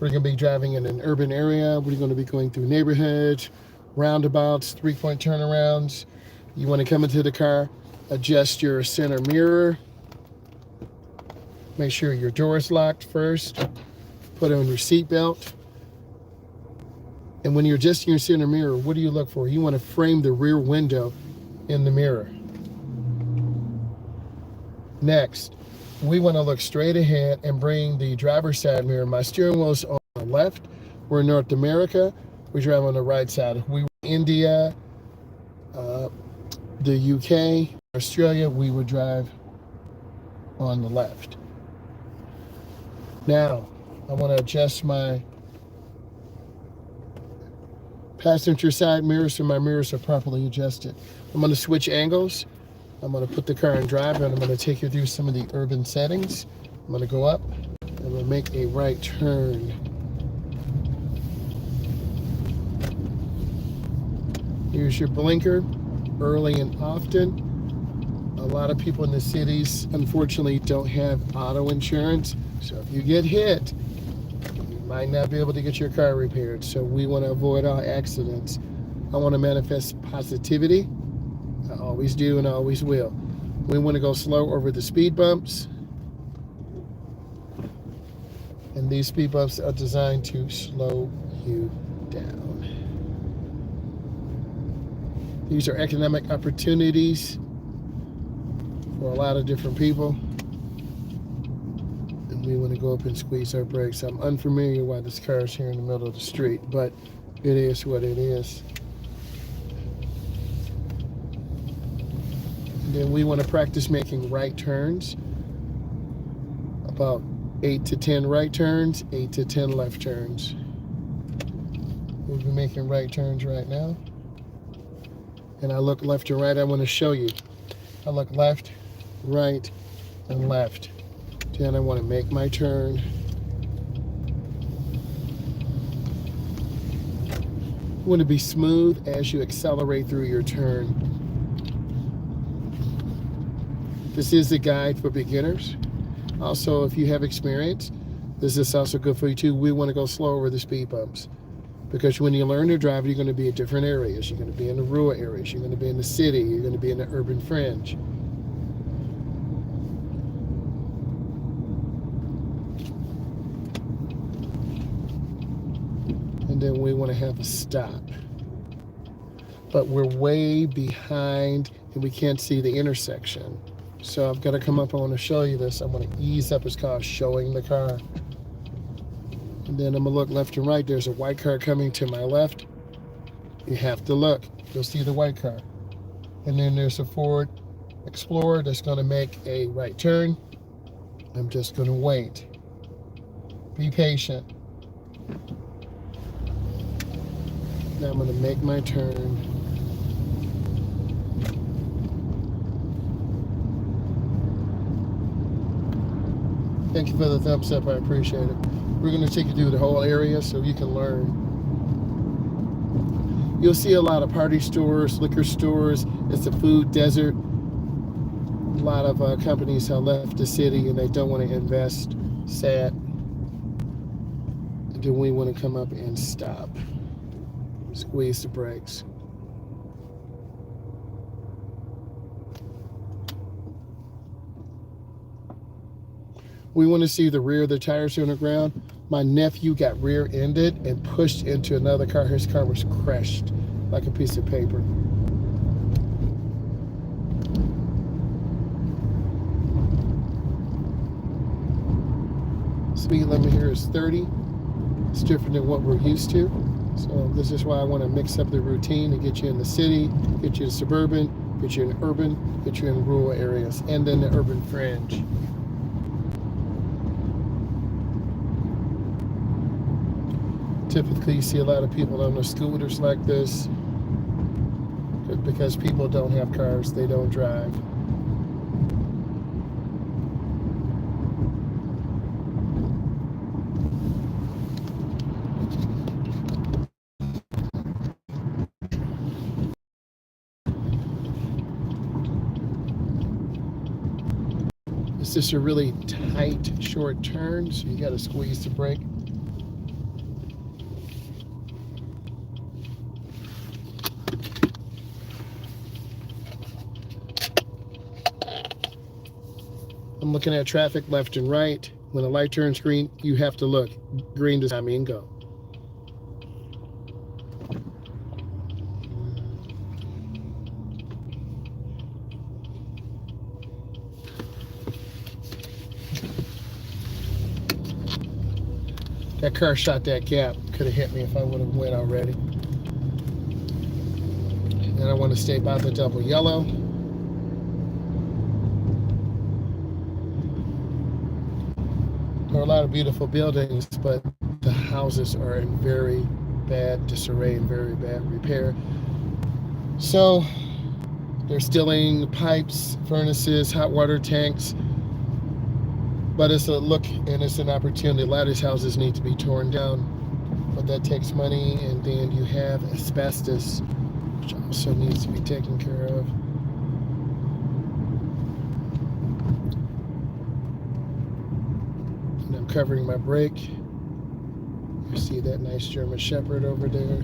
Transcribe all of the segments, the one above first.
We're going to be driving in an urban area. We're going to be going through neighborhoods, roundabouts, three-point turnarounds. You want to come into the car, adjust your center mirror. Make sure your door is locked first. Put on your seatbelt. And when you're adjusting your center mirror, what do you look for? You want to frame the rear window in the mirror. Next, we want to look straight ahead and bring the driver's side mirror. My steering wheel is on the left. We're in North America. We drive on the right side. If we were in India, the UK, Australia, we would drive on the left. Now, I want to adjust my passenger side mirrors so my mirrors are properly adjusted. I'm going to switch angles. I'm going to put the car in drive and I'm going to take you through some of the urban settings. I'm going to go up. I'm going to make a right turn. Here's your blinker, early and often. A lot of people in the cities, unfortunately, don't have auto insurance. So if you get hit, you might not be able to get your car repaired. So we want to avoid all accidents. I want to manifest positivity. I always do and I always will. We want to go slow over the speed bumps. And these speed bumps are designed to slow you down. These are economic opportunities for a lot of different people. And we want to go up and squeeze our brakes. I'm unfamiliar why this car is here in the middle of the street, but it is what it is. Then we want to practice making right turns. About 8 to 10 right turns, 8 to 10 left turns. We'll be making right turns right now. And I look left and right. I want to show you. I look left, right, and left. Then I want to make my turn. You want to be smooth as you accelerate through your turn. This is a guide for beginners. Also, if you have experience, this is also good for you too. We want to go slow over the speed bumps. Because when you learn to drive, you're going to be in different areas. You're going to be in the rural areas. You're going to be in the city. You're going to be in the urban fringe. And then we want to have a stop. But we're way behind and we can't see the intersection. So I've got to come up. I want to show you this. I'm going to ease up. It's called showing the car. And then I'm going to look left and right. There's a white car coming to my left. You have to look. You'll see the white car. And then there's a Ford Explorer that's going to make a right turn. I'm just going to wait. Be patient. Now I'm going to make my turn. Thank you for the thumbs up. I appreciate it. We're going to take you through the whole area so you can learn. You'll see a lot of party stores, liquor stores. It's a food desert. A lot of companies have left the city and they don't want to invest. Sad. And then we want to come up and stop. Squeeze the brakes. We want to see the rear of the tires on the ground. My nephew got rear-ended and pushed into another car. His car was crushed like a piece of paper. Speed limit here is 30. It's different than what we're used to. So this is why I want to mix up the routine to get you in the city, get you in suburban, get you in urban, get you in rural areas, and then the urban fringe. Typically, you see a lot of people on their scooters like this because people don't have cars, they don't drive. It's just a really tight, short turn, so you got to squeeze the brake. I'm looking at traffic left and right. When the light turns green, you have to look. Green does not mean go. That car shot that gap. Could have hit me if I would have went already. And I want to stay by the double yellow. There are a lot of beautiful buildings, but the houses are in very bad disarray and very bad repair. So they're stealing pipes, furnaces, hot water tanks. But it's a look and it's an opportunity. A lot of these houses need to be torn down, but that takes money. And then you have asbestos, which also needs to be taken care of. And I'm covering my brake. You see that nice German Shepherd over there.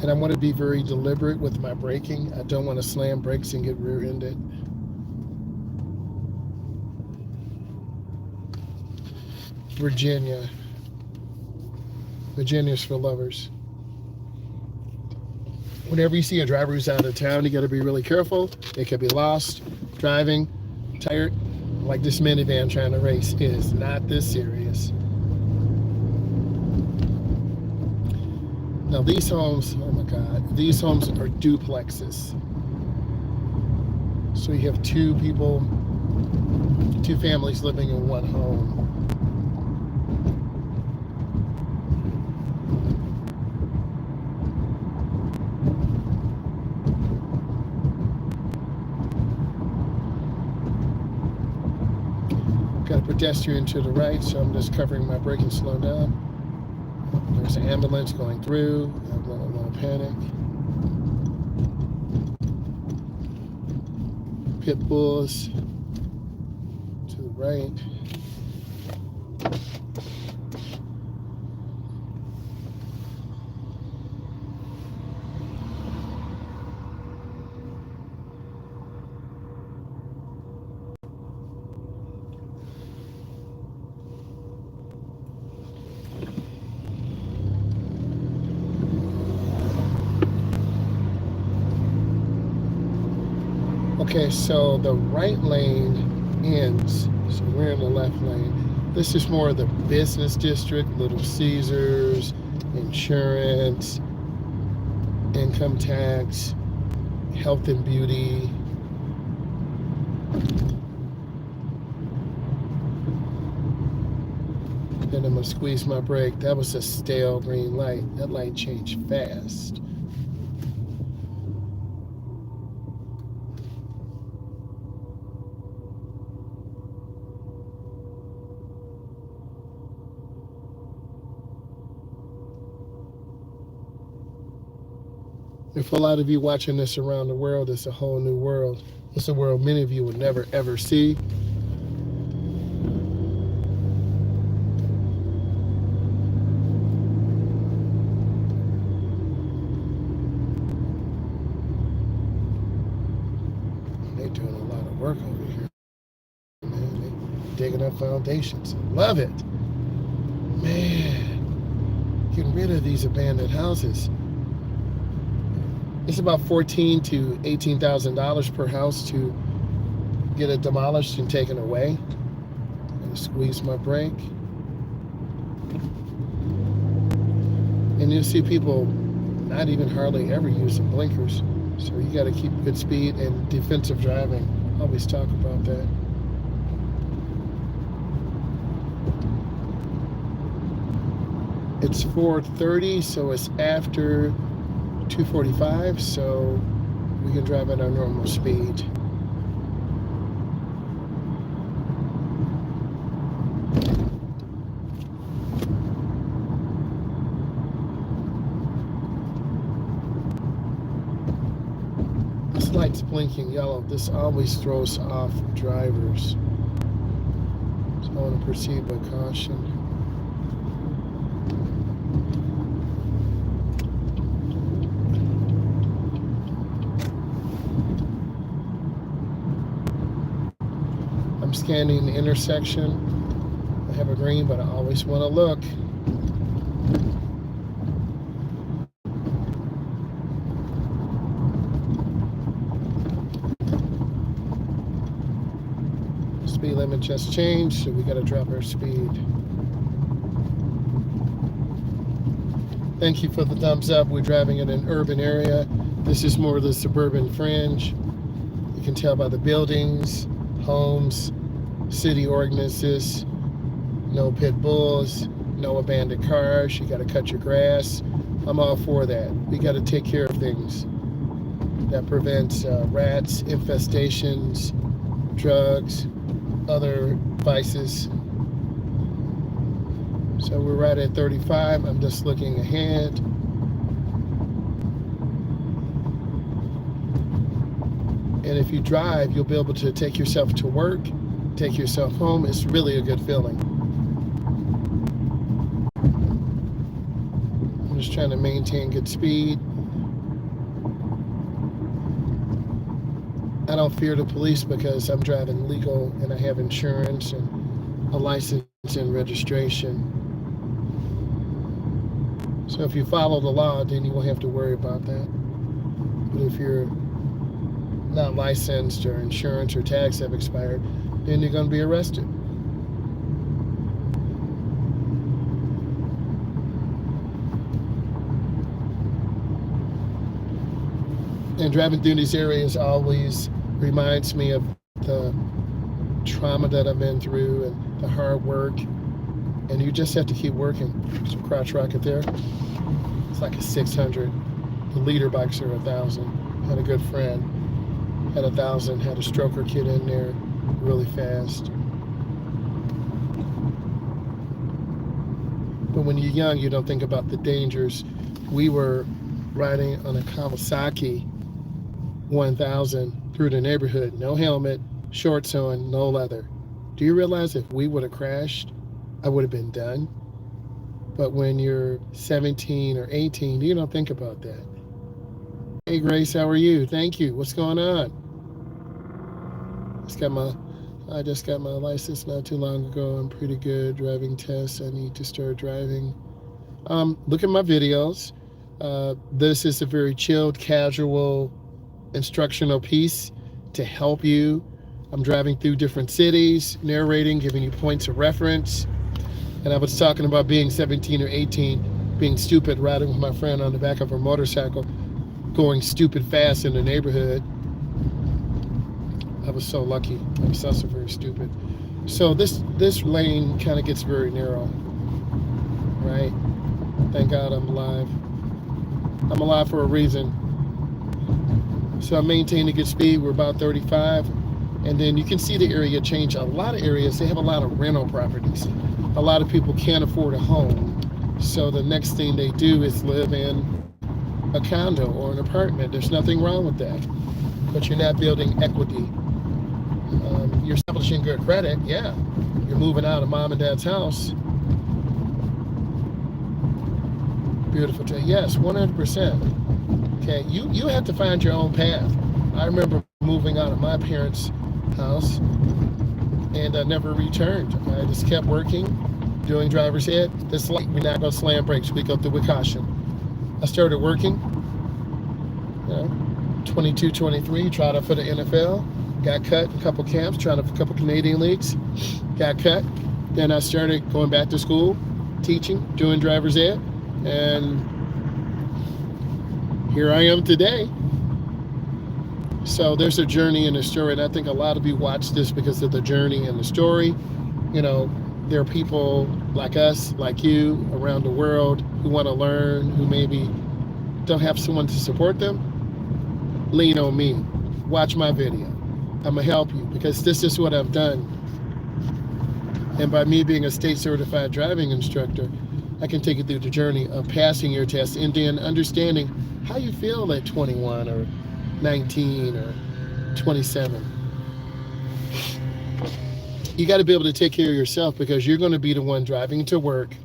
And I want to be very deliberate with my braking. I don't want to slam brakes and get rear-ended. Virginia. Virginia's for lovers. Whenever you see a driver who's out of town, you got to be really careful. They could be lost, driving, tired. Like this minivan trying to race is not this serious. Now these homes, oh my God, these homes are duplexes. So you have two people, two families living in one home. Got a pedestrian to the right, so I'm just covering my brake and slow down. There's an ambulance going through. I'm going a little panic. Pit bulls to the right. Okay, so the right lane ends, so we're in the left lane. This is more of the business district, Little Caesars, insurance, income tax, health and beauty. Then I'm gonna squeeze my brake. That was a stale green light. That light changed fast. And for a lot of you watching this around the world, it's a whole new world. It's a world many of you would never ever see. They're doing a lot of work over here. Man, they're digging up foundations. Love it. Man, getting rid of these abandoned houses. It's about $14,000 to $18,000 per house to get it demolished and taken away. I'm gonna squeeze my brake. And you'll see people not even hardly ever using blinkers. So you gotta keep good speed and defensive driving. Always talk about that. It's 4:30, so it's after 2:45, so we can drive at our normal speed. This light's blinking yellow. This always throws off drivers. want to proceed with caution. I'm scanning the intersection. I have a green, but I always want to look. Speed limit just changed, so we got to drop our speed. Thank you for the thumbs up. We're driving in an urban area. This is more of the suburban fringe. You can tell by the buildings, homes, city ordinances, no pit bulls, no abandoned cars. You got to cut your grass. I'm all for that. We got to take care of things that prevents rats, infestations, drugs, other vices. So we're right at 35. I'm just looking ahead. And if you drive, you'll be able to take yourself to work, take yourself home. It's really a good feeling. I'm just trying to maintain good speed. I don't fear the police because I'm driving legal and I have insurance and a license and registration. So if you follow the law, then you won't have to worry about that. But if you're not licensed or insurance or tags have expired, then you're going to be arrested. And driving through these areas always reminds me of the trauma that I've been through and the hard work. And you just have to keep working. Some crotch rocket there. It's like a 600. The leader bikes are 1,000. Had a good friend. Had 1,000. Had a stroker kid in there really fast. But when you're young, you don't think about the dangers. We were riding on a Kawasaki 1000 through the neighborhood. No helmet, shorts on, no leather. Do you realize if we would have crashed, I would have been done? But when you're 17 or 18, you don't think about that. Hey Grace, how are you? Thank you. What's going on? I just got my license not too long ago. I'm pretty good. Driving tests. I need to start driving. Look at my videos. This is a very chilled, casual, instructional piece to help you. I'm driving through different cities, narrating, giving you points of reference. And I was talking about being 17 or 18, being stupid, riding with my friend on the back of her motorcycle, going stupid fast in the neighborhood. I was so lucky. I was also very stupid. So this lane kind of gets very narrow, right? Thank God I'm alive. I'm alive for a reason. So I'm maintaining good speed. We're about 35. And then you can see the area change. A lot of areas, they have a lot of rental properties. A lot of people can't afford a home. So the next thing they do is live in a condo or an apartment. There's nothing wrong with that. But you're not building equity. You're establishing good credit, yeah. You're moving out of mom and dad's house. Beautiful day. Yes, 100%. Okay, you have to find your own path. I remember moving out of my parents' house and I never returned. I just kept working, doing driver's ed. This light, we're not going to slam brakes. We go through with caution. I started working, 22, 23, tried out for the NFL. Got cut a couple camps, tried out for a couple Canadian leagues. Got cut. Then I started going back to school, teaching, doing driver's ed. And here I am today. So there's a journey and a story, and I think a lot of you watch this because of the journey and the story. There are people like us, like you, around the world who want to learn, who maybe don't have someone to support them. Lean on me. Watch my video. I'm going to help you because this is what I've done. And by me being a state certified driving instructor, I can take you through the journey of passing your test and then understanding how you feel at 21 or 19 or 27. You got to be able to take care of yourself, because you're going to be the one driving to work,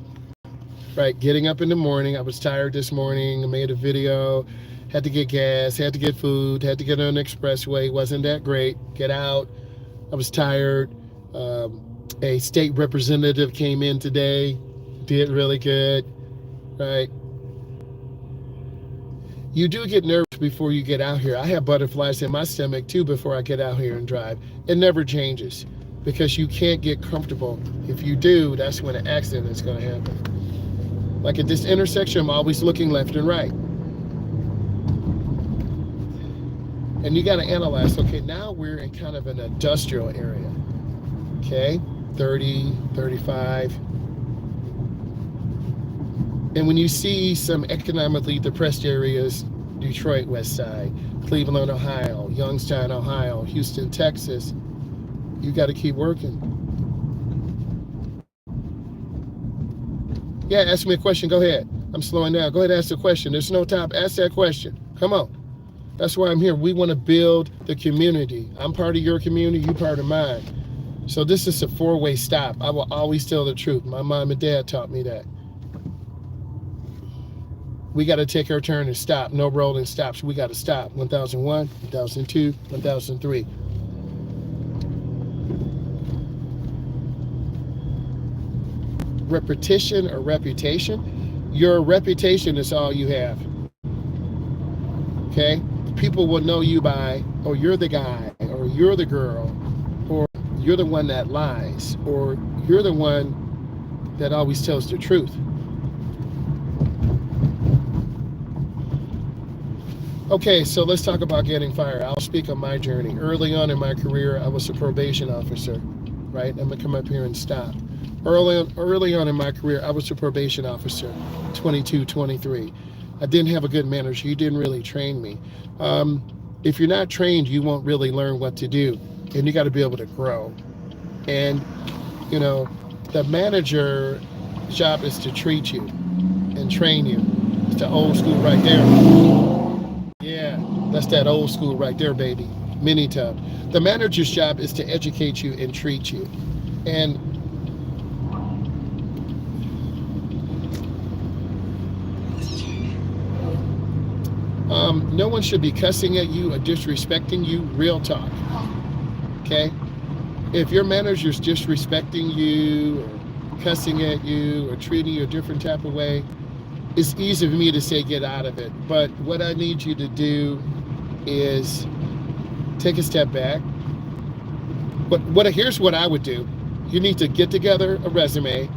right? Getting up in the morning. I was tired this morning. I made a video, had to get gas, had to get food, had to get on the expressway. Wasn't that great. Get out. I was tired. A state representative came in today, did really good, right? You do get nervous before you get out here. I have butterflies in my stomach too before I get out here and drive. It never changes, because you can't get comfortable. If you do, that's when an accident is going to happen. Like at this intersection, I'm always looking left and right. And you got to analyze, okay, now we're in kind of an industrial area. Okay, 30, 35. And when you see some economically depressed areas, Detroit West Side, Cleveland, Ohio, Youngstown, Ohio, Houston, Texas, you got to keep working. Yeah, ask me a question. Go ahead. I'm slowing down. Go ahead, ask the question. There's no time. Ask that question. Come on. That's why I'm here. We want to build the community. I'm part of your community. You part of mine. So this is a four-way stop. I will always tell the truth. My mom and dad taught me that. We got to take our turn and stop. No rolling stops. We got to stop. 1001, 1002, 1003. Repetition or reputation? Your reputation is all you have. Okay? People will know you by, oh, you're the guy, or you're the girl, or you're the one that lies, or you're the one that always tells the truth. Okay, so let's talk about getting fired. I'll speak on my journey. Early on in my career, I was a probation officer, right? I'm gonna come up here and stop. Early on in my career, I was a probation officer, 22, 23. I didn't have a good manager. He didn't really train me. If you're not trained, you won't really learn what to do, and you got to be able to grow. And, you know, the manager job is to treat you and train you. It's the old school right there. Yeah, that's that old school right there, baby. Mini tub. The manager's job is to educate you and treat you. And no one should be cussing at you or disrespecting you. Real talk. Okay? If your manager's disrespecting you or cussing at you or treating you a different type of way, it's easy for me to say get out of it. But what I need you to do is take a step back. But here's what I would do. You need to get together a resume.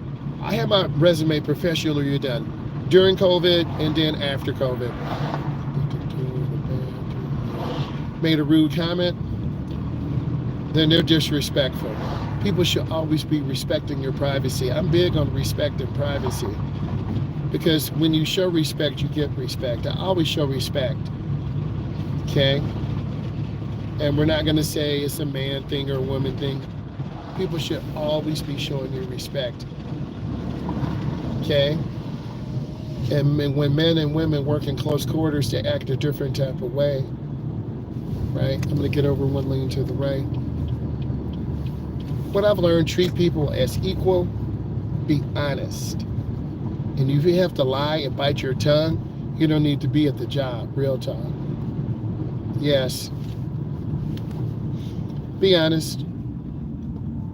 I have my resume professionally done during COVID and then after COVID. Made a rude comment, then they're disrespectful. People should always be respecting your privacy. I'm big on respect and privacy, because when you show respect, you get respect. I always show respect, okay? And we're not gonna say it's a man thing or a woman thing. People should always be showing you respect, okay? And when men and women work in close quarters, they act a different type of way. Right? I'm going to get over one lane to the right. What I've learned, treat people as equal, be honest. And if you have to lie and bite your tongue, you don't need to be at the job. Real talk. Yes. Be honest.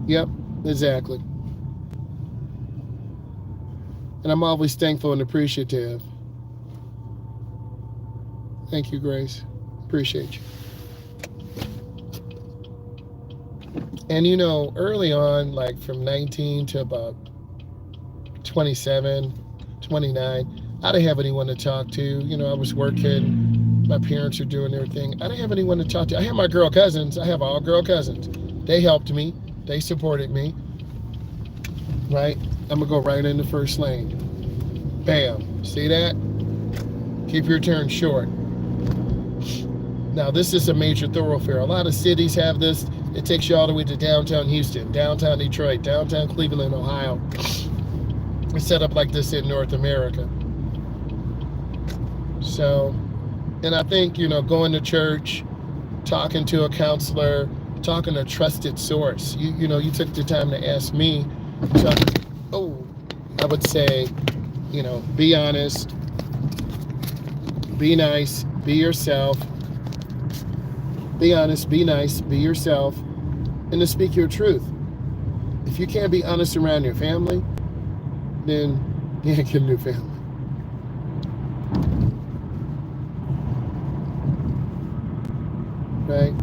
Yep, exactly. And I'm always thankful and appreciative. Thank you, Grace. Appreciate you. And you know, early on, like from 19 to about 27, 29, I didn't have anyone to talk to. You know, I was working, my parents are doing their thing. I didn't have anyone to talk to. I have my girl cousins. I have all girl cousins. They helped me. They supported me. Right? I'm gonna go right in the first lane. Bam. See that? Keep your turn short. Now, this is a major thoroughfare. A lot of cities have this. It takes you all the way to downtown Houston, downtown Detroit, downtown Cleveland, Ohio. It's set up like this in North America. So, and I think, you know, going to church, talking to a counselor, talking to a trusted source. You took the time to ask me. So, I would say, be honest, be nice, be yourself. Be honest, be nice, be yourself, and to speak your truth. If you can't be honest around your family, then you can't get a new family. Right?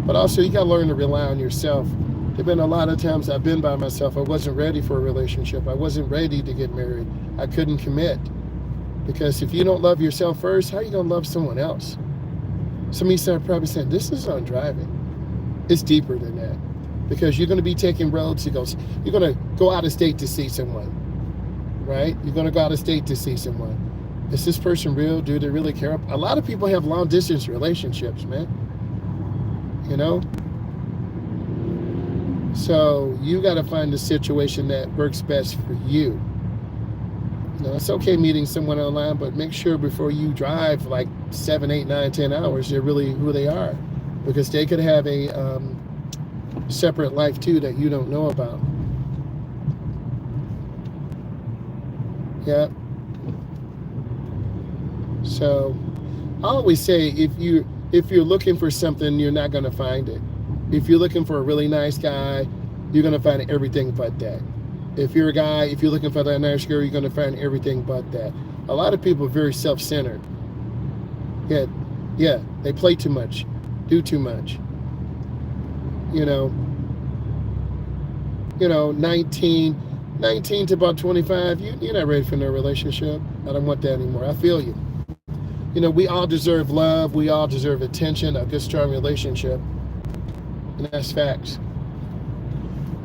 But also, you got to learn to rely on yourself. There have been a lot of times I've been by myself. I wasn't ready for a relationship. I wasn't ready to get married. I couldn't commit. Because if you don't love yourself first, how are you going to love someone else? Some of you are probably saying, this is on driving. It's deeper than that. Because you're going to be taking roads. You're going to go out of state to see someone. Right? You're going to go out of state to see someone. Is this person real? Do they really care? A lot of people have long distance relationships, man. So you got to find the situation that works best for you. It's okay meeting someone online, but make sure before you drive like 7, 8, 9, 10 hours, they're really who they are. Because they could have a separate life too that you don't know about. Yeah. So I always say if you're looking for something, you're not going to find it. If you're looking for a really nice guy, you're going to find everything but that. If you're a guy, if you're looking for that nice girl, you're going to find everything but that. A lot of people are very self-centered. Yeah, they play too much, do too much. 19 to about 25, you're not ready for no relationship. I don't want that anymore. I feel you. We all deserve love. We all deserve attention, a good, strong relationship. And that's facts.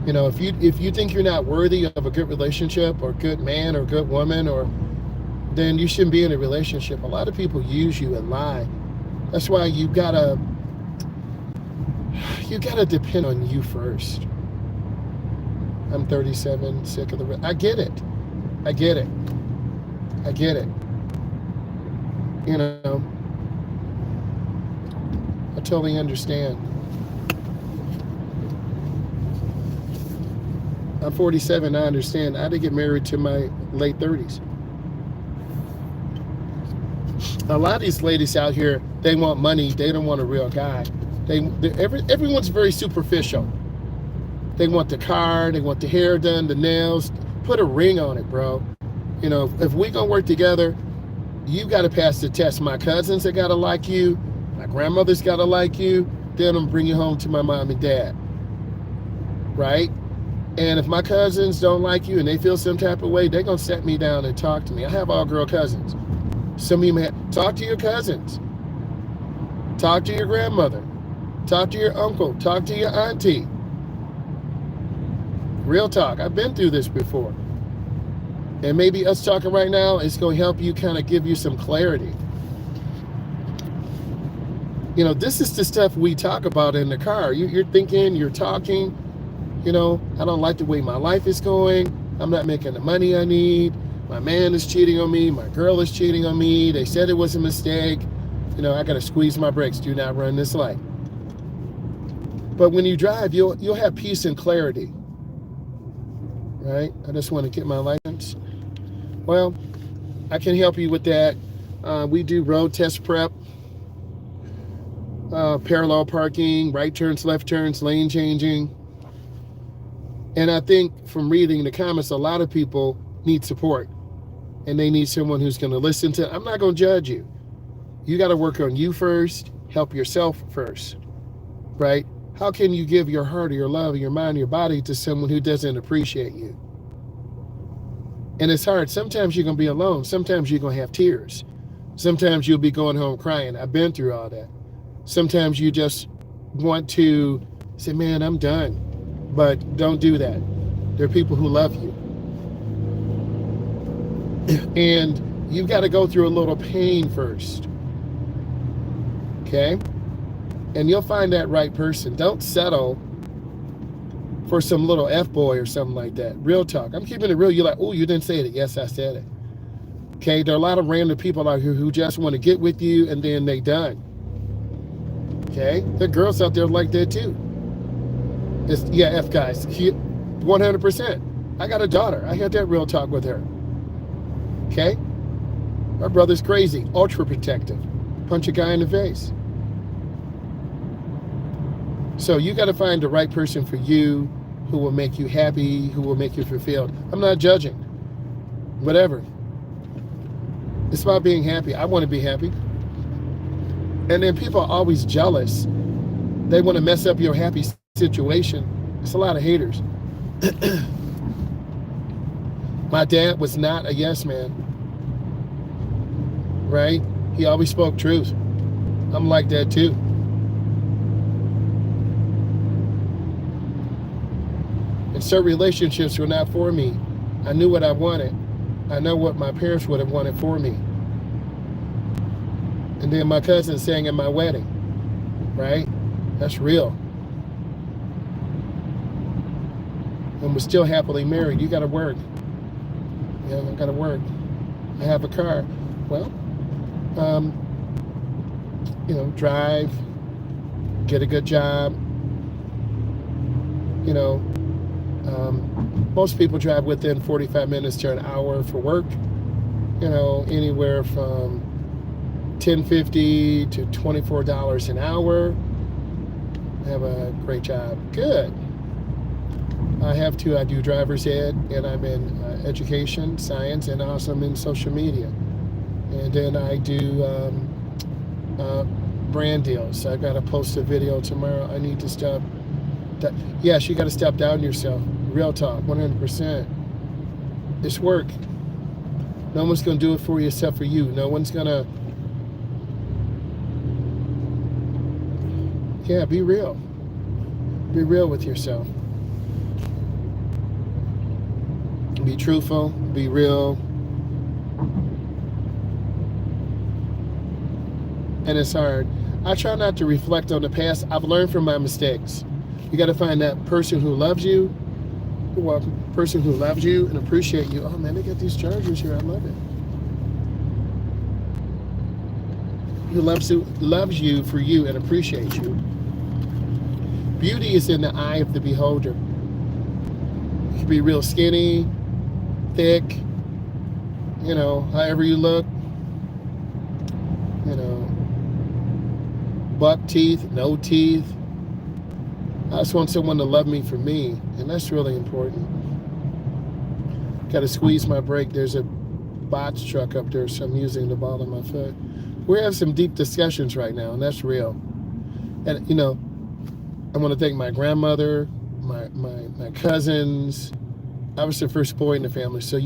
If you think you're not worthy of a good relationship or a good man or a good woman, then you shouldn't be in a relationship. A lot of people use you and lie. That's why you gotta depend on you first. I'm 37, sick of the... I get it. I totally understand. I'm 47, I understand. I had to get married to my late 30s. A lot of these ladies out here, they want money. They don't want a real guy. Everyone's very superficial. They want the car, they want the hair done, the nails. Put a ring on it, bro. If we gonna work together, you gotta pass the test. My cousins have gotta like you. My grandmother's gotta like you. Then I'm gonna bring you home to my mom and dad. Right? And if my cousins don't like you and they feel some type of way, they're gonna set me down and talk to me. I have all girl cousins. Some of you may talk to your cousins. Talk to your grandmother. Talk to your uncle. Talk to your auntie. Real talk. I've been through this before. And maybe us talking right now is going to help you kind of give you some clarity. This is the stuff we talk about in the car. You're thinking, you're talking, I don't like the way my life is going. I'm not making the money I need. My man is cheating on me. My girl is cheating on me. They said it was a mistake. I got to squeeze my brakes. Do not run this light. But when you drive, you'll have peace and clarity. Right? I just want to get my license. Well, I can help you with that. We do road test prep, parallel parking, right turns, left turns, lane changing. And I think from reading the comments, a lot of people need support. And they need someone who's going to listen to. I'm not going to judge you. You got to work on you first. Help yourself first. Right? How can you give your heart or your love or your mind or your body to someone who doesn't appreciate you? And it's hard. Sometimes you're going to be alone. Sometimes you're going to have tears. Sometimes you'll be going home crying. I've been through all that. Sometimes you just want to say, man, I'm done. But don't do that. There are people who love you. And you've got to go through a little pain first. Okay? And you'll find that right person. Don't settle for some little F-boy or something like that. Real talk. I'm keeping it real. You're like, oh, you didn't say it. Yes, I said it. Okay? There are a lot of random people out here who just want to get with you and then they done. Okay? There are girls out there like that too. Yeah, F guys. 100%. I got a daughter. I had that real talk with her. Okay? My brother's crazy, ultra protective. Punch a guy in the face. So you got to find the right person for you, who will make you happy, who will make you fulfilled. I'm not judging. Whatever. It's about being happy. I want to be happy. And then people are always jealous. They want to mess up your happy situation. It's a lot of haters. My dad was not a yes man. Right? He always spoke truth. I'm like that too. And certain relationships were not for me. I knew what I wanted. I know what my parents would have wanted for me. And then my cousin sang at my wedding. Right? That's real. And we're still happily married. You got to work. Yeah, I got to work. I have a car. Well, drive, get a good job. Most people drive within 45 minutes to an hour for work. Anywhere from $10.50 to $24 an hour. I have a great job. Good. I do driver's ed, and I'm in education, science, and also I'm in social media. And then I do brand deals. So I've got to post a video tomorrow. I need to stop. Yes, you got to step down yourself. Real talk, 100%. It's work. No one's going to do it for you except for you. No one's going to. Yeah, be real. Be real with yourself. Be truthful. Be real. And it's hard. I try not to reflect on the past. I've learned from my mistakes. You got to find that person who loves you. You're welcome. Person who loves you and appreciate you. Oh man, they got these chargers here. I love it. Who loves you for you and appreciates you. Beauty is in the eye of the beholder. You can be real skinny, thick, however you look. Buck teeth, no teeth. I just want someone to love me for me, and that's really important. Got to squeeze my brake. There's a box truck up there, so I'm using the ball of my foot. We're having some deep discussions right now, and that's real. And I want to thank my grandmother, my cousins. I was the first boy in the family, so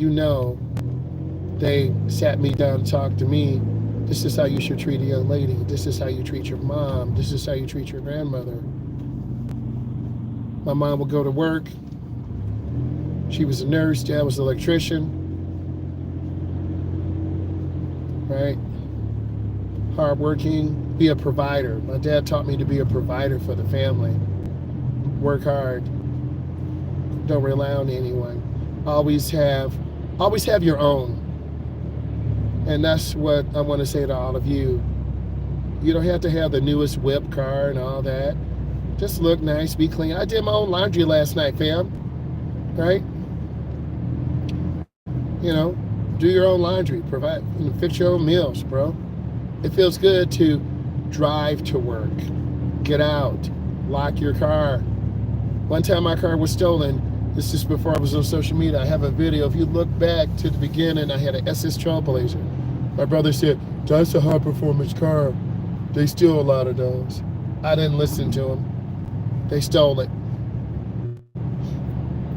they sat me down and talked to me. This is how you should treat a young lady. This is how you treat your mom. This is how you treat your grandmother. My mom would go to work. She was a nurse. Dad was an electrician. Right? Hardworking. Be a provider. My dad taught me to be a provider for the family. Work hard. Don't rely on anyone. Always have your own. And that's what I want to say to all of you. You don't have to have the newest whip car and all that. Just look nice, be clean. I did my own laundry last night, fam. Right? Do your own laundry. Provide, fix your own meals, bro. It feels good to drive to work. Get out. Lock your car. One time my car was stolen. This is before I was on social media. I have a video. If you look back to the beginning, I had an SS Trailblazer. My brother said, that's a high performance car. They steal a lot of those. I didn't listen to them. They stole it.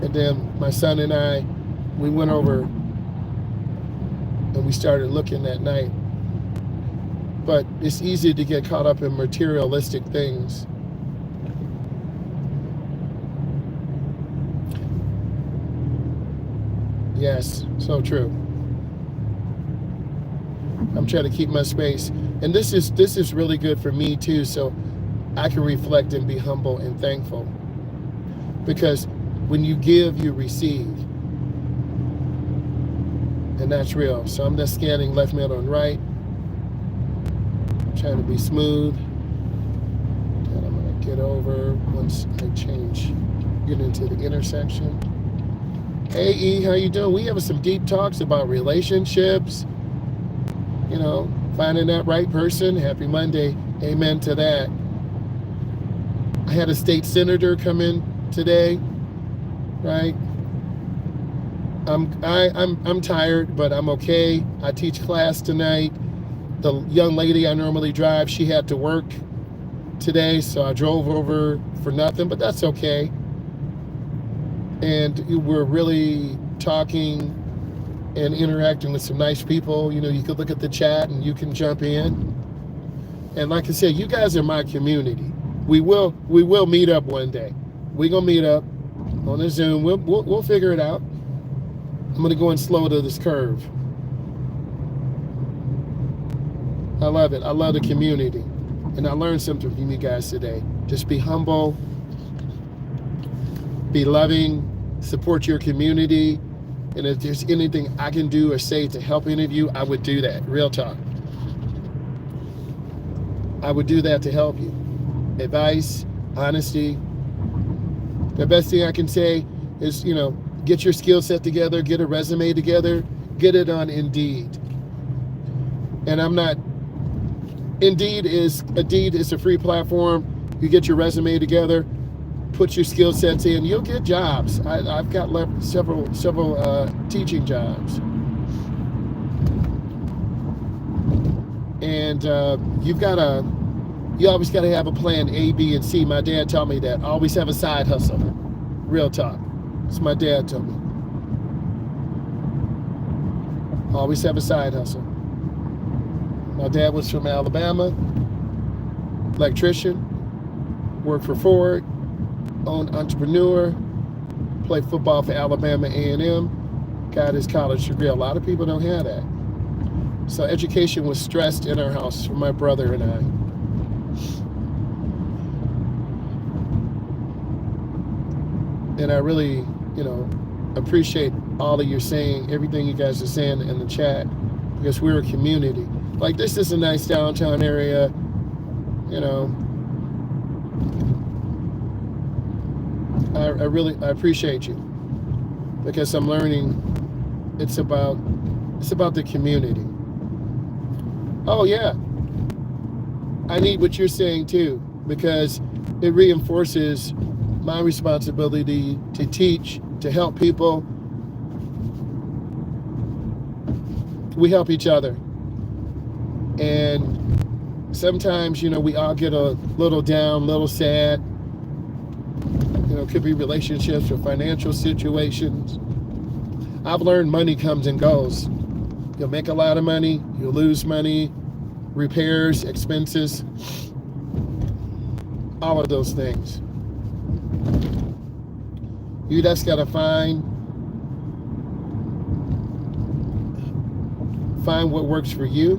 And then my son and I, we went over and we started looking that night. But it's easy to get caught up in materialistic things. Yes, so true. I'm trying to keep my space. And this is really good for me too, so I can reflect and be humble and thankful. Because when you give, you receive. And that's real. So I'm just scanning left, middle, and right. Trying to be smooth. get over once I get into the intersection. Hey E, how you doing? We have some deep talks about relationships, finding that right person. Happy Monday. Amen to that. I had a state senator come in today, right? I'm tired, but I'm okay. I teach class tonight. The young lady I normally drive, she had to work today, so I drove over for nothing, but that's okay. And we're really talking and interacting with some nice people. You could look at the chat and you can jump in. And like I said, you guys are my community. We will meet up one day. We're gonna meet up on a Zoom. We'll figure it out. I'm gonna go in slow to this curve. I love it. I love the community. And I learned something from you guys today. Just be humble, be loving, support your community. And if there's anything I can do or say to help any of you, I would do that. Real talk. I would do that to help you. Advice, honesty. The best thing I can say is, get your skill set together, get a resume together, get it on Indeed. And Indeed is a free platform. You get your resume together, put your skill sets in, you'll get jobs. I've got several teaching jobs. And you always got to have a plan A, B, and C. My dad taught me that. Always have a side hustle. Real talk. That's what my dad told me. Always have a side hustle. My dad was from Alabama, electrician, worked for Ford, owned entrepreneur, played football for Alabama A&M, got his college degree. A lot of people don't have that. So education was stressed in our house for my brother and I. And I really, appreciate all of you saying, everything you guys are saying in the chat, because we're a community. Like, this is a nice downtown area, I appreciate you, because I'm learning it's about the community. Oh yeah, I need what you're saying too, because it reinforces my responsibility to teach, to help people. We help each other. And sometimes, we all get a little down, a little sad. Could be relationships or financial situations. I've learned money comes and goes. You'll make a lot of money, you'll lose money, repairs, expenses, all of those things. You just gotta find what works for you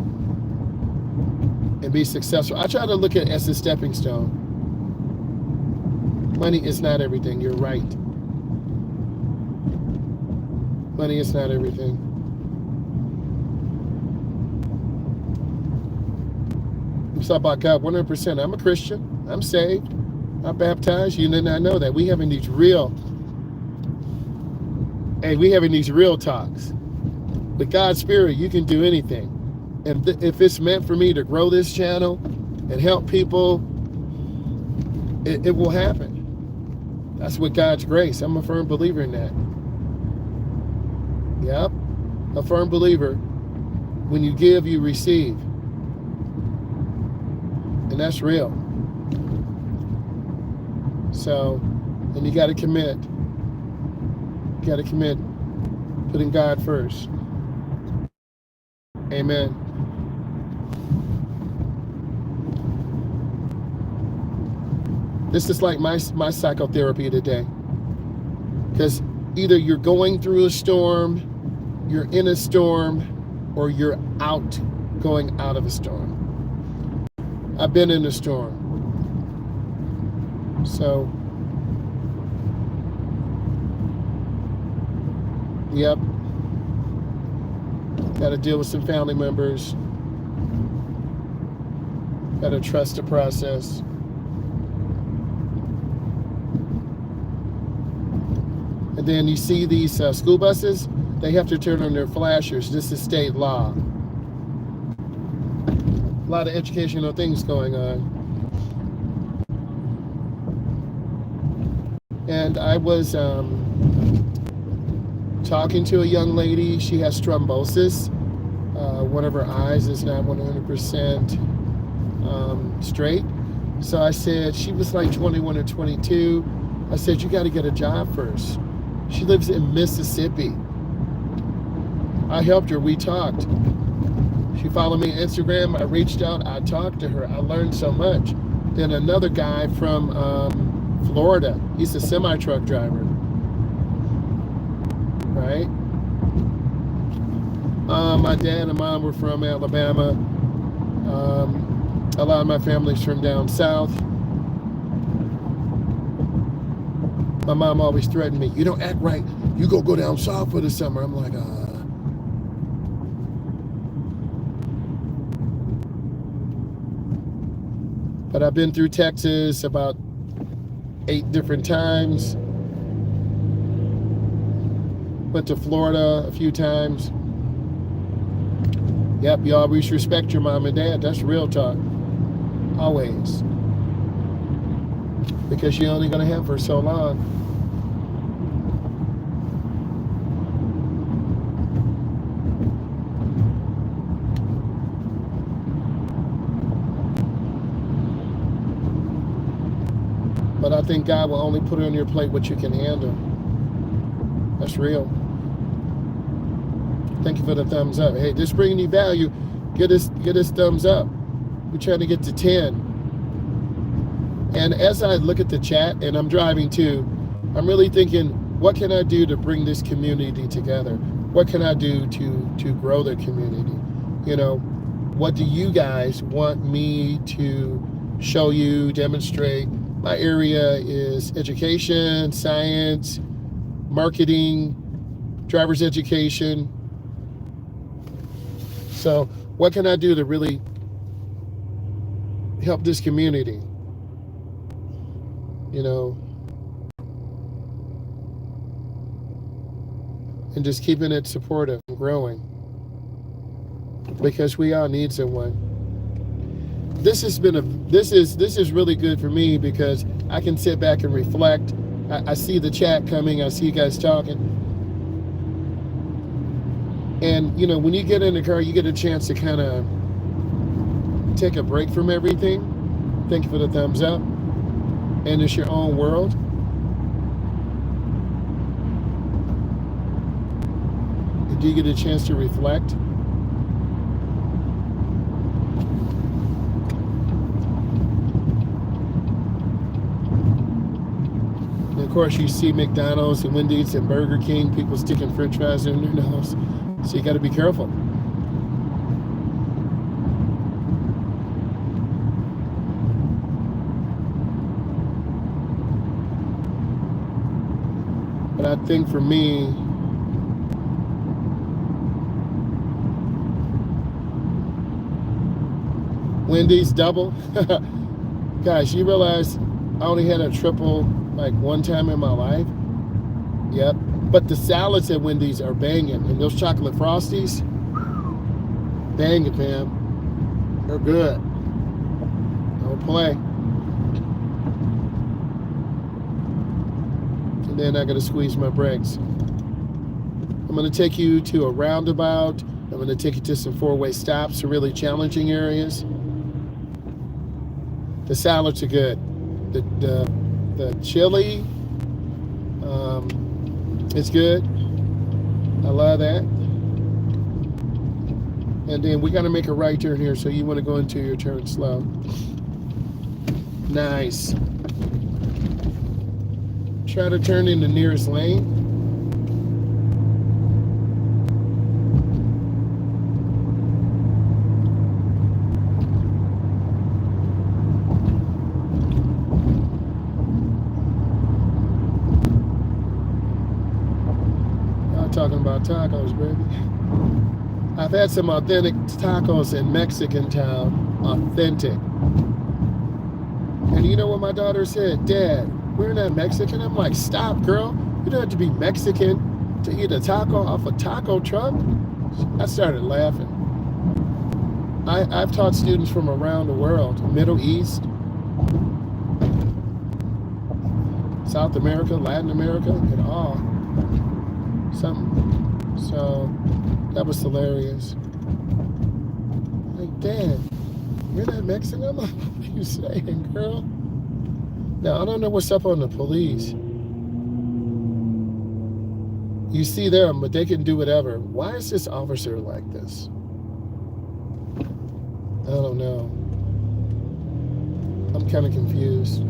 and be successful. I try to look at it as a stepping stone. Money is not everything, you're right. Money is not everything. It's about God 100%. I'm a Christian. I'm saved. I'm baptized. You did not know that. We having these real talks. With God's Spirit, you can do anything. And if it's meant for me to grow this channel and help people, it will happen. That's with God's grace. I'm a firm believer in that. Yep. A firm believer. When you give, you receive. And that's real. So, and you got to commit. You got to commit putting God first. Amen. This is like my psychotherapy today. Because either you're going through a storm, you're in a storm, or you're going out of a storm. I've been in a storm. So, yep. Got to deal with some family members. Got to trust the process. And then you see these school buses, they have to turn on their flashers. This is state law. A lot of educational things going on. And I was talking to a young lady. She has thrombosis. One of her eyes is not 100% straight. So I said, she was like 21 or 22. I said, you got to get a job first. She lives in Mississippi. I helped her. We talked. She followed me on Instagram. I reached out. I talked to her. I learned so much. Then another guy from Florida. He's a semi-truck driver. Right? My dad and mom were from Alabama. A lot of my family's from down south. My mom always threatened me, you don't act right, you go down south for the summer. I'm like, But I've been through Texas about 8 different times. Went to Florida a few times. Yep, you always respect your mom and dad. That's real talk. Always. Because you're only going to have for so long. But I think God will only put on your plate what you can handle. That's real. Thank you for the thumbs up. Hey, this bringing you value. Get us thumbs up. We're trying to get to 10. And as I look at the chat, and I'm driving too, I'm really thinking, what can I do to bring this community together? What can I do to grow the community? You know, what do you guys want me to show you, demonstrate? My area is education, science, marketing, driver's education. So what can I do to really help this community? You know, and just keeping it supportive and growing, because we all need someone. This is really good for me because I can sit back and reflect. I see the chat coming. I see you guys talking. And, you know, when you get in the car, you get a chance to kind of take a break from everything. Thank you for the thumbs up. And it's your own world. And do you get a chance to reflect? And of course, you see McDonald's and Wendy's and Burger King, people sticking French fries in their nose. So you got to be careful. But I think for me, Wendy's double. Guys, you realize I only had a triple like one time in my life? Yep. But the salads at Wendy's are banging. And those chocolate Frosties, banging, fam. They're good. Don't play. And then I got to squeeze my brakes. I'm going to take you to a roundabout. I'm going to take you to some 4-way stops, some really challenging areas. The salads are good. The chili, it's good. I love that. And then we got to make a right turn here, so you want to go into your turn slow. Nice. Try to turn in the nearest lane. Talking about tacos, baby. I've had some authentic tacos in Mexican town. Authentic. And you know what my daughter said? Dad, we're not Mexican. I'm like, stop, girl. You don't have to be Mexican to eat a taco off a taco truck. I started laughing. I've taught students from around the world, Middle East, South America, Latin America, and all. Something. So that was hilarious. Like, Dad, you're not Mexican? What are you saying, girl? Now, I don't know what's up on the police. You see them, but they can do whatever. Why is this officer like this? I don't know. I'm kind of confused.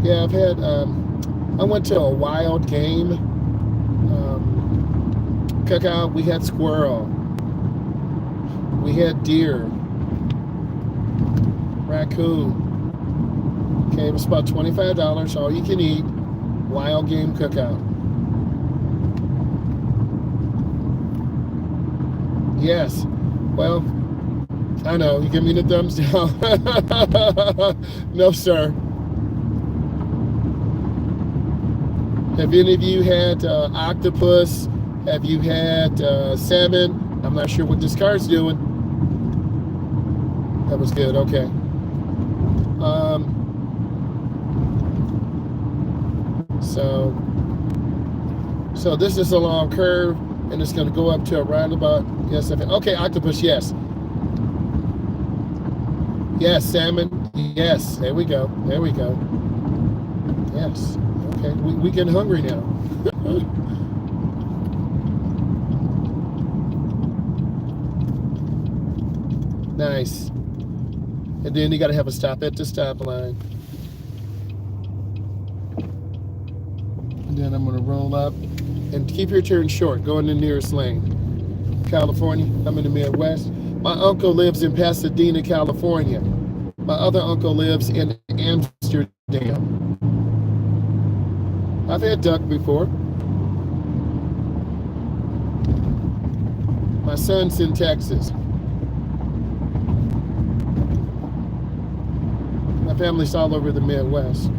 Yeah, I've had, I went to a wild game cookout. We had squirrel. We had deer. Raccoon. Okay, it was about $25, all you can eat. Wild game cookout. Yes. Well, I know, you give me the thumbs down. No, sir. Have any of you had octopus? Have you had salmon? I'm not sure what this car's doing. That was good, okay. So this is a long curve, and it's going to go up to a roundabout. Yes, okay, octopus, yes. Yes, salmon, yes. There we go, there we go. Yes, okay, we getting hungry now. Nice. And then you got to have a stop at the stop line. And then I'm going to roll up and keep your turn short. Go in the nearest lane. California, I'm in the Midwest. My uncle lives in Pasadena, California. My other uncle lives in Amsterdam. I've had duck before. My son's in Texas. My family's all over the Midwest.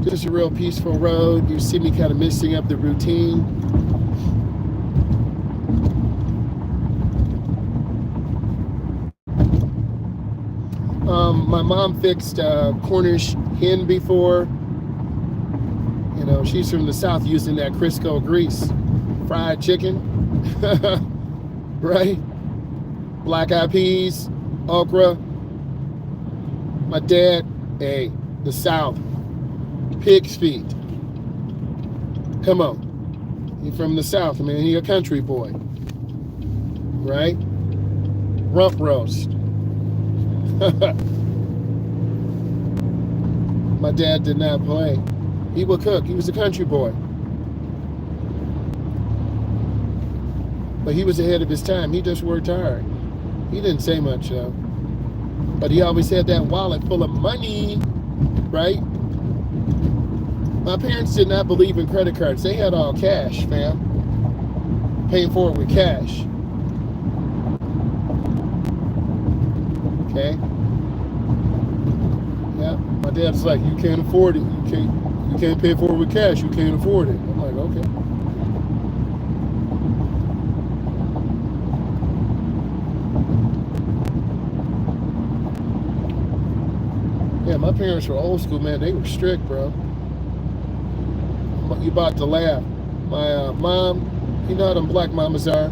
Just a real peaceful road. You see me kind of mixing up the routine. My mom fixed Cornish hen before. You know, she's from the South, using that Crisco grease. Fried chicken, right? Black eyed peas, okra. My dad, hey, the South. Pig's feet. Come on. You're from the South, man. You're a country boy. Right? Rump roast. My dad did not play. He would cook. He was a country boy. But he was ahead of his time. He just worked hard. He didn't say much, though. But he always had that wallet full of money, right? My parents did not believe in credit cards. They had all cash, fam. Paying for it with cash. Okay? Yeah. My dad's like, you can't afford it. You can't pay for it with cash. You can't afford it. I'm like, okay. Yeah, my parents were old school, man. They were strict, bro. You about to laugh. My mom, you know how them black mamas are.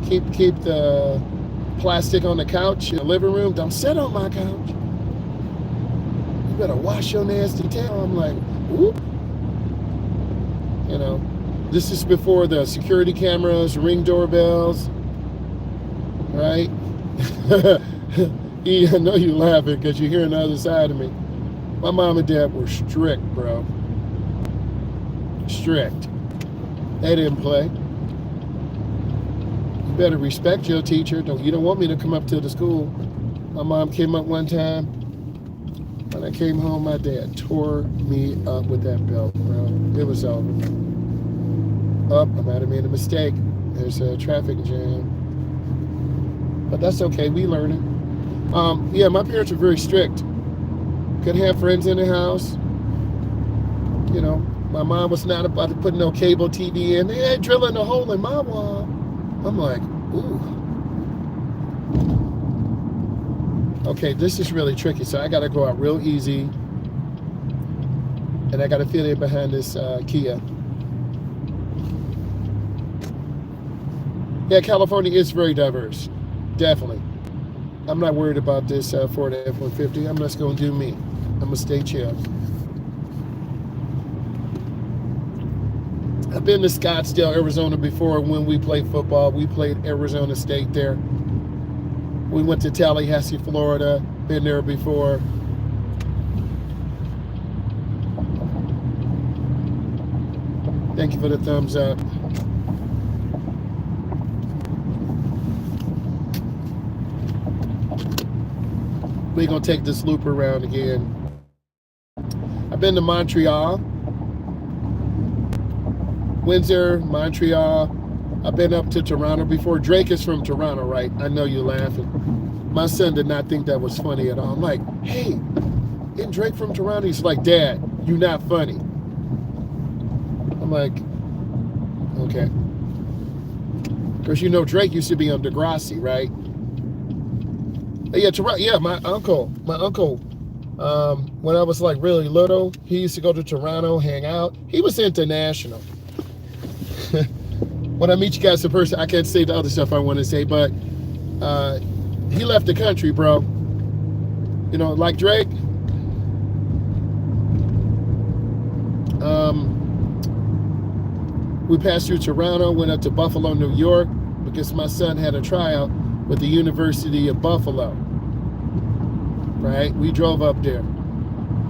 Keep the plastic on the couch in the living room. Don't sit on my couch. You better wash your nasty tail. I'm like, whoop. You know, this is before the security cameras, ring doorbells, right? I know you're laughing because you're hearing the other side of me. My mom and dad were strict, bro. Strict. They didn't play. You better respect your teacher. You don't want me to come up to the school My mom came up one time. When I came home, my dad tore me up with that belt, bro. It was over. I might have made a mistake. There's a traffic jam. But that's okay. We learn it. Yeah, my parents were very strict. Couldn't have friends in the house. You know, my mom was not about to put no cable TV in. They ain't drilling a hole in my wall. I'm like, ooh. Okay, this is really tricky. So I got to go out real easy. And I got to feel it behind this Kia. Yeah, California is very diverse. Definitely. I'm not worried about this Ford F-150. I'm just going to do me. I'm going to stay chill. I've been to Scottsdale, Arizona before when we played football. We played Arizona State there. We went to Tallahassee, Florida. Been there before. Thank you for the thumbs up. We're going to take this loop around again. I've been to Montreal, Windsor, Montreal. I've been up to Toronto before. Drake is from Toronto, right? I know you're laughing. My son did not think that was funny at all. I'm like, hey, isn't Drake from Toronto? He's like, Dad, you're not funny. I'm like, okay. Because you know Drake used to be on Degrassi, right? Yeah, Toronto. Yeah, my uncle. When I was like really little, he used to go to Toronto, hang out. He was international. When I meet you guys in person, I can't say the other stuff I want to say, but he left the country, bro. You know, like Drake. We passed through Toronto, went up to Buffalo, New York, because my son had a tryout with the University of Buffalo. Right? We drove up there.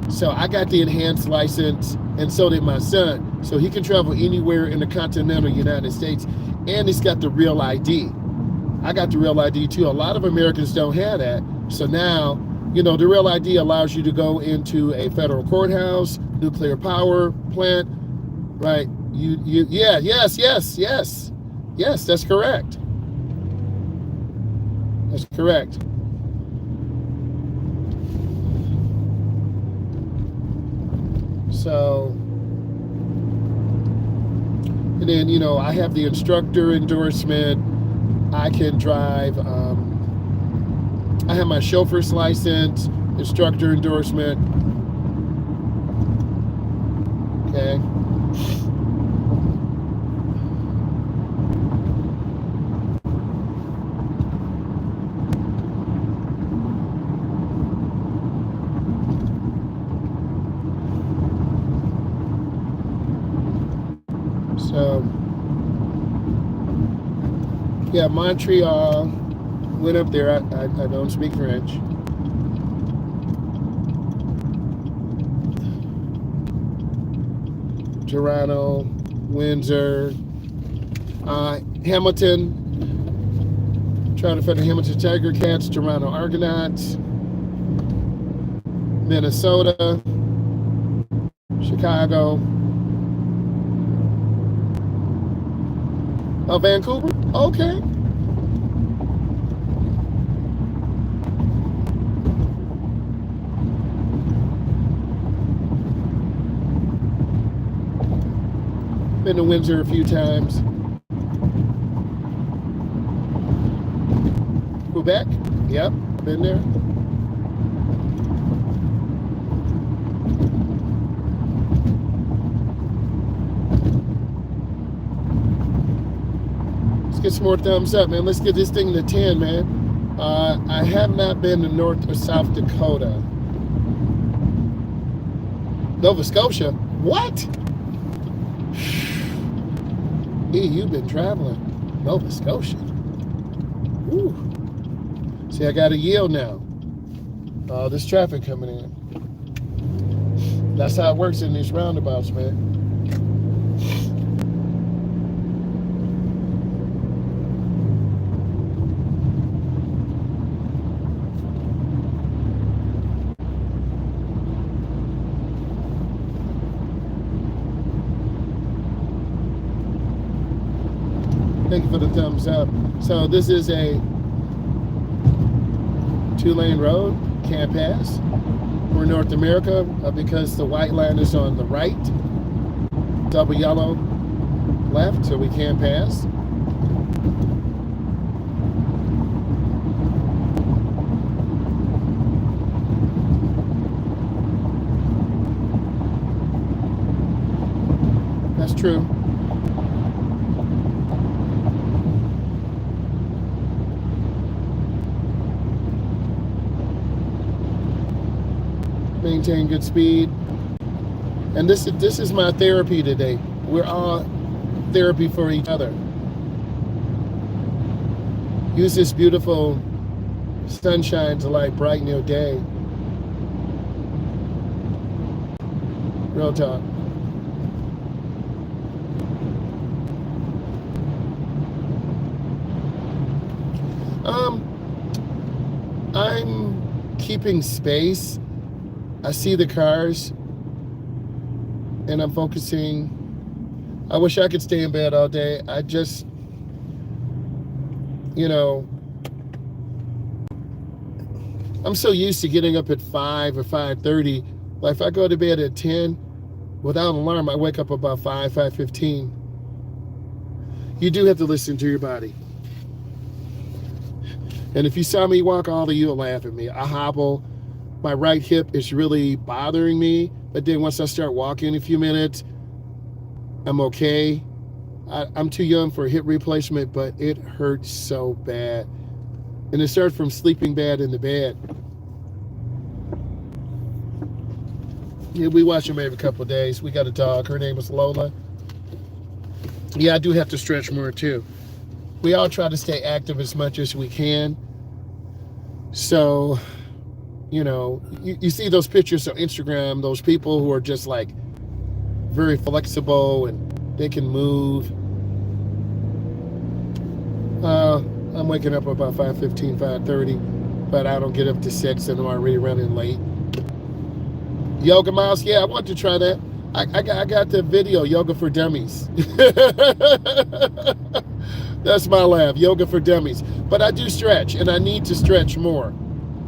So I got the enhanced license, and so did my son. So he can travel anywhere in the continental United States, and he's got the real ID. I got the real ID too. A lot of Americans don't have that. So now, you know, the real ID allows you to go into a federal courthouse, nuclear power plant, right? Yes, that's correct. That's correct. So, and then, you know, I have the instructor endorsement. I can drive. I have my chauffeur's license, instructor endorsement. Okay. So, yeah, Montreal, went up there. I don't speak French. Toronto, Windsor, Hamilton, trying to find the Hamilton Tiger Cats, Toronto Argonauts, Minnesota, Chicago, Vancouver? Okay. Been to Windsor a few times. Quebec? Yep, been there. Let's get some more thumbs up, man. Let's get this thing to 10, man. I have not been to North or South Dakota. Nova Scotia? What? You've been traveling. Nova Scotia. Ooh. See, I got to yield now. There's traffic coming in. That's how it works in these roundabouts, man. Thank you for the thumbs up. So this is a 2-lane road, can't pass. We're North America because the white line is on the right, double yellow left, so we can't pass. That's true. Maintain good speed. And this is my therapy today. We're all therapy for each other. Use this beautiful sunshine to like brighten your day. Real talk. I'm keeping space. I see the cars and I'm focusing. I wish I could stay in bed all day. I just, you know, I'm so used to getting up at 5 or 5:30. Like if I go to bed at 10 without an alarm, I wake up about 5:15. You do have to listen to your body. And if you saw me walk, all of you will laugh at me. I hobble. My right hip is really bothering me. But then once I start walking in a few minutes, I'm okay. I'm too young for a hip replacement, but it hurts so bad. And it started from sleeping bad in the bed. Yeah, we watch him every couple of days. We got a dog. Her name is Lola. Yeah, I do have to stretch more too. We all try to stay active as much as we can. So, you know, you see those pictures on Instagram, those people who are just like very flexible and they can move. I'm waking up about 5:15, 5:30, but I don't get up to 6 and I'm already running late. Yoga Myles, yeah, I want to try that. I got the video, Yoga for Dummies. That's my laugh, Yoga for Dummies. But I do stretch, and I need to stretch more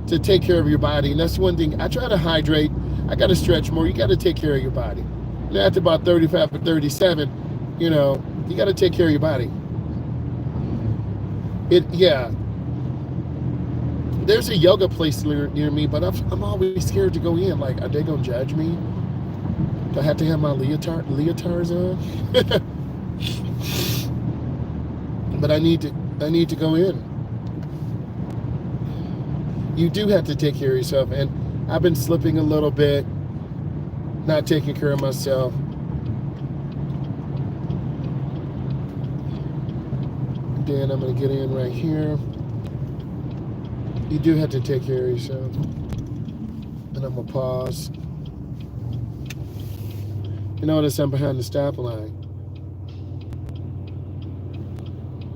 to take care of your body. And that's one thing. I try to hydrate. I got to stretch more. You got to take care of your body. And after about 35 or 37, you know, you got to take care of your body. Yeah. There's a yoga place near me, but I'm always scared to go in. Like, are they going to judge me? Do I have to have my leotards on? But I need to go in. You do have to take care of yourself, and I've been slipping a little bit, not taking care of myself. Then I'm going to get in right here. You do have to take care of yourself. And I'm going to pause. You notice I'm behind the stop line.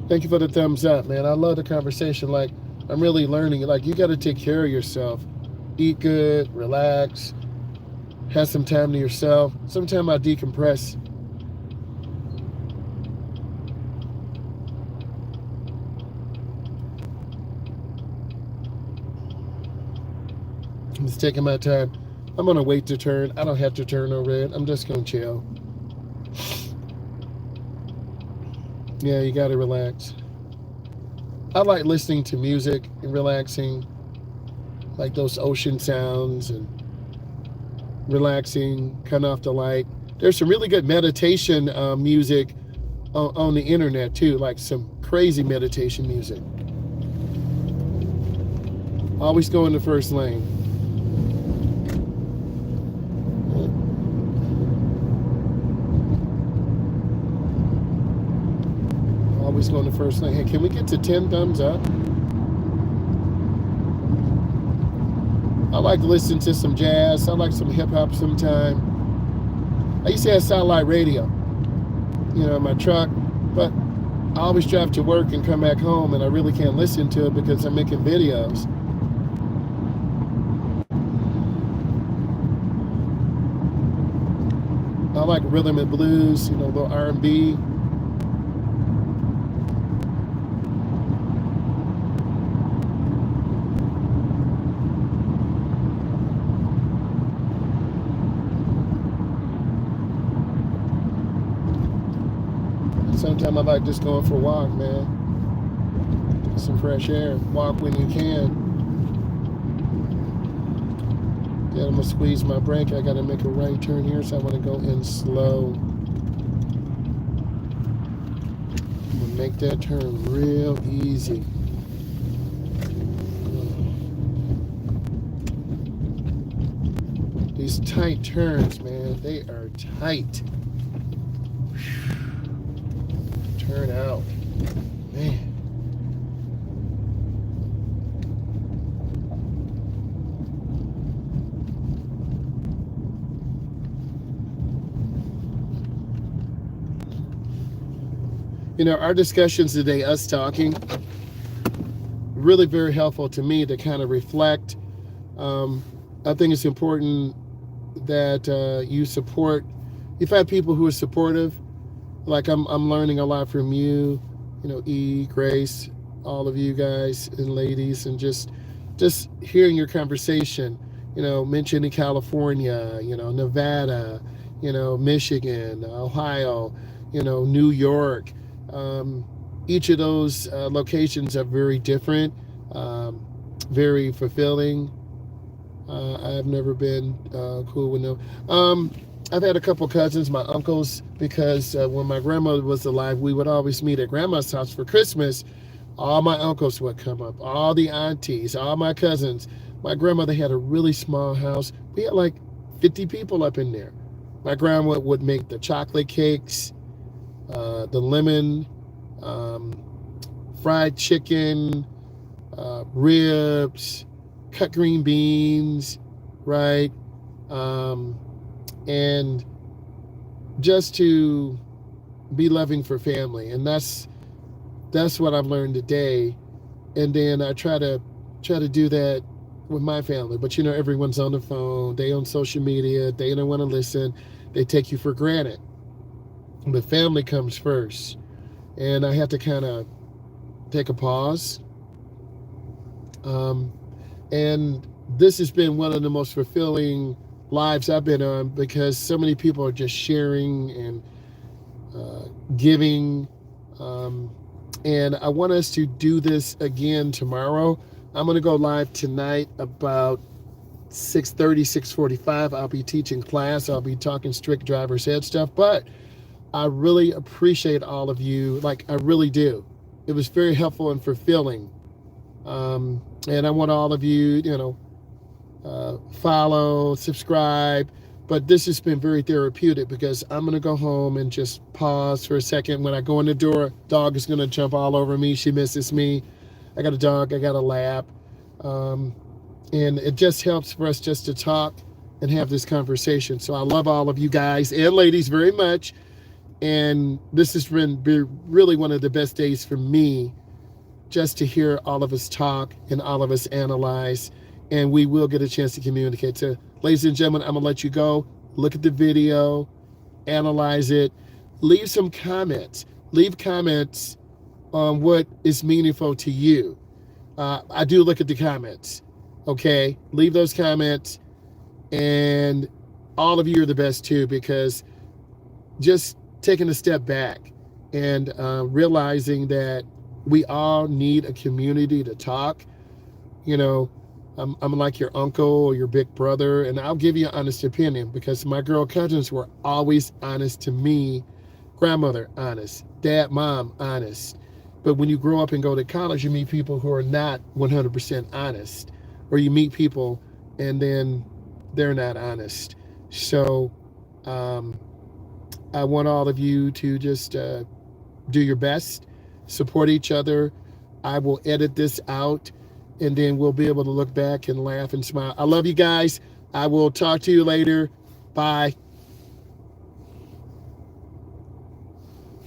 Thank you for the thumbs up, man. I love the conversation. Like, I'm really learning. Like, you got to take care of yourself. Eat good, relax, have some time to yourself. Sometimes I decompress. I'm just taking my time. I'm going to wait to turn. I don't have to turn no red. I'm just going to chill. Yeah, you got to relax. I like listening to music and relaxing, like those ocean sounds and relaxing, cut off the light. There's some really good meditation music on the internet too, like some crazy meditation music. Always go in the first lane. Always go in the first lane. Hey, can we get to 10 thumbs up? I like to listen to some jazz. I like some hip hop sometime. I used to have satellite radio, you know, in my truck, but I always drive to work and come back home and I really can't listen to it because I'm making videos. I like rhythm and blues, you know, a little R&B. Sometimes I like just going for a walk, man. Some fresh air. Walk when you can. Yeah, I'm gonna squeeze my brake. I gotta make a right turn here, so I want to go in slow. I'm gonna make that turn real easy. These tight turns, man, they are tight. Turn out, man. You know, our discussions today, us talking, really very helpful to me to kind of reflect. I think it's important that you support. You've had people who are supportive. Like I'm learning a lot from you, you know, E, Grace, all of you guys and ladies, and just hearing your conversation. You know, mentioning California, you know, Nevada, you know, Michigan, Ohio, you know, New York. Each of those locations are very different, very fulfilling. I've never been cool with them. I've had a couple cousins, my uncles, because when my grandmother was alive, we would always meet at grandma's house for Christmas. All my uncles would come up, all the aunties, all my cousins. My grandmother had a really small house. We had like 50 people up in there. My grandma would make the chocolate cakes, the lemon, fried chicken, ribs, cut green beans, right? And just to be loving for family. And that's what I've learned today. And then I try to do that with my family. But you know, everyone's on the phone, they on social media, they don't want to listen, they take you for granted. But family comes first. And I have to kind of take a pause. And this has been one of the most fulfilling lives I've been on, because so many people are just sharing and giving. And I want us to do this again tomorrow. I'm going to go live tonight about 6:30, 6:45. I'll be teaching class. I'll be talking strict driver's ed stuff. But I really appreciate all of you. Like, I really do. It was very helpful and fulfilling. And I want all of you, you know, follow, subscribe. But this has been very therapeutic, because I'm going to go home and just pause for a second. When I go in the door, dog is going to jump all over me. She misses me. I got a dog. I got a lab. And it just helps for us just to talk and have this conversation. So I love all of you guys and ladies very much. And this has been really one of the best days for me, just to hear all of us talk and all of us analyze. And we will get a chance to communicate. So, ladies and gentlemen, I'm going to let you go. Look at the video, analyze it, leave some comments. Leave comments on what is meaningful to you. I do look at the comments, okay? Leave those comments. And all of you are the best too, because just taking a step back and realizing that we all need a community to talk. You know, I'm like your uncle or your big brother, and I'll give you an honest opinion, because my girl cousins were always honest to me. Grandmother, honest. Dad, mom, honest. But when you grow up and go to college, you meet people who are not 100% honest, or you meet people and then they're not honest. So I want all of you to just do your best, support each other. I will edit this out, and then we'll be able to look back and laugh and smile. I love you guys. I will talk to you later. Bye.